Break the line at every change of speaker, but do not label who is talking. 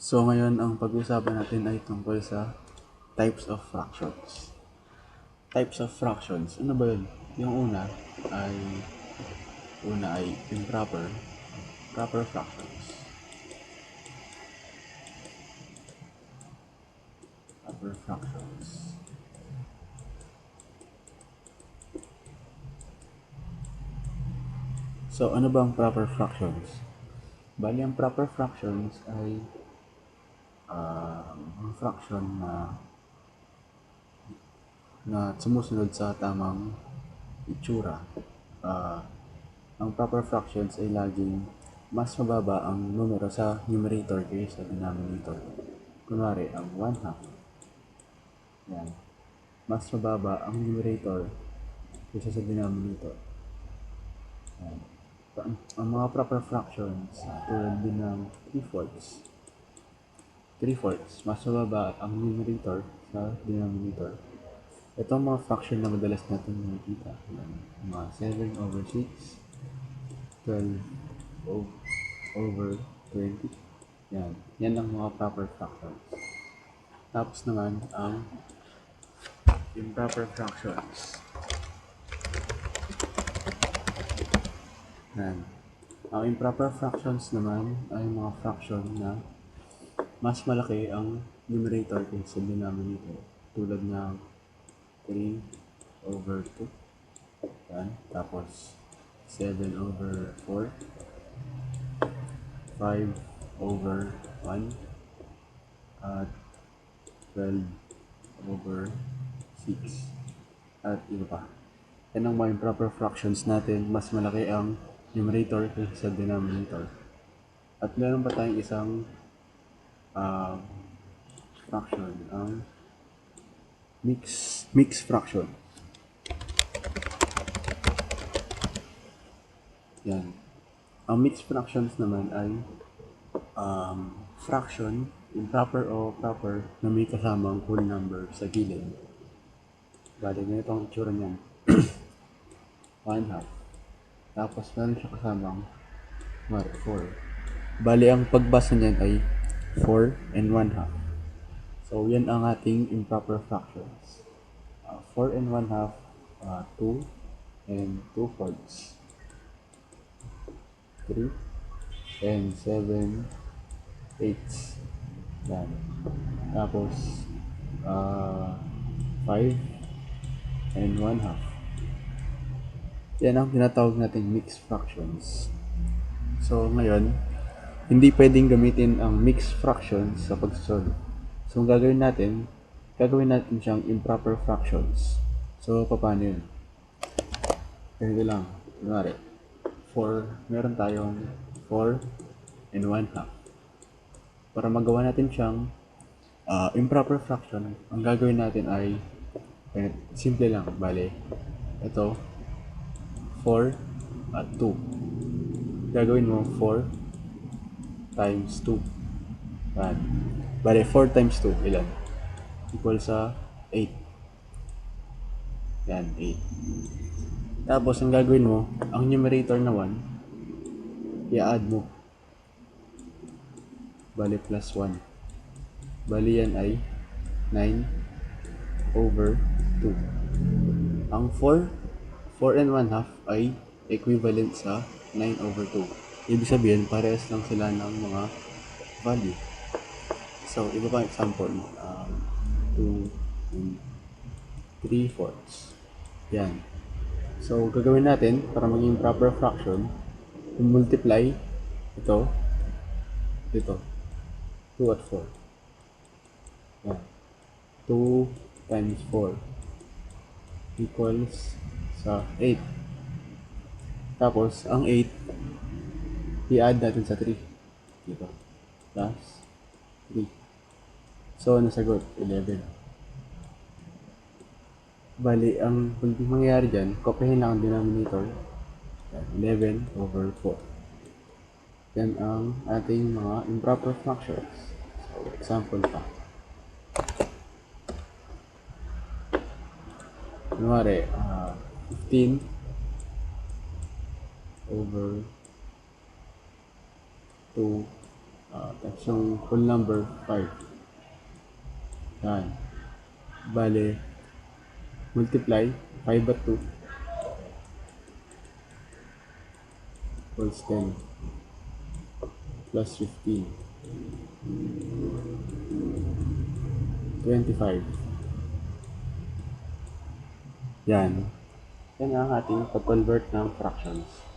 So ngayon ang pag-uusapan natin ay tungkol sa types of fractions. Types of fractions, ano ba yun? Yung una ay improper, proper fractions. Proper fractions. So ano ba ang proper fractions? Bali ang proper fractions ay ang fraction na sumusunod sa tamang itsura. Ah, ang proper fractions ay laging mas mababa ang numero sa numerator kaysa sa denominator. Kunwari, ang 1/2. Yan. Mas mababa ang numerator kaysa sa denominator. Yan. Ang mga proper fractions, tulad din ng 3/4. 3/4, mas mababa ang numerator sa denominator. Ito ang mga fraction na madalas natin nakikita. Mga 7/6, 12/20. Yan. Yan ang mga proper fractions. Tapos naman, ang improper fractions. Yan. Ang improper fractions naman ay mga fraction na mas malaki ang numerator kaysa sa denominator. Tulad ng 3/2. Yan. Tapos 7/4. 5/1. At 12/6. At iba pa. Yan ang mga improper fractions natin. Mas malaki ang numerator kaysa sa denominator. At meron pa tayong isang fraction, ang mixed fraction. Yan. Ang mixed fractions naman ay fraction, improper o proper, na may kasamang whole number sa gilid. Bali, ganito ang itsura niyan. 1/2. Tapos meron siya kasamang 4. Bali, ang pagbasa niyan ay 4 and 1/2. So, yan ang ating improper fractions. 4 and 1/2, 2 and 2/4. 3 and 7/8. Yan. Tapos, 5 and 1/2. Yan ang tinatawag nating mixed fractions. So, ngayon, hindi pwedeng gamitin ang mixed fractions sa pagsusolve. So, ang gagawin natin siyang improper fractions. So, paano yun? Ganito lang. Kunwari, meron tayong 4 and 1/2. Para magawa natin siyang improper fraction, ang gagawin natin ay simple lang. Bale, ito 4 at 2. Gagawin mo 4 times 2. Yan. Bale, 4 times 2, ilan? Equal sa 8. Yan, 8. Tapos, ang gagawin mo, ang numerator na 1, i-add mo. Bale, plus 1. Bali, yan ay 9/2. Ang 4 and 1/2 ay equivalent sa 9/2. Ibig sabihin, parehas lang sila ng mga value. So, iba pang example. 2 and 3/4. Yan. So, gagawin natin para maging proper fraction, multiply ito, 2 at 4. Yan. 2 times 4 equals sa 8. Tapos, ang 8, i-add natin sa 3. Dito. Plus 3. So, nasagot, 11. Bali, ang mangyayari dyan, kopyahin lang ang denominator. 11/4. Yan ang ating mga improper fractions. So, example pa. Kunwari, 15/2 Tapos yung whole number, 5. Yan. Bale, multiply 5 at 2 equals 10 plus 15, 25. Yan. Yan ang ating pag-convert ng fractions.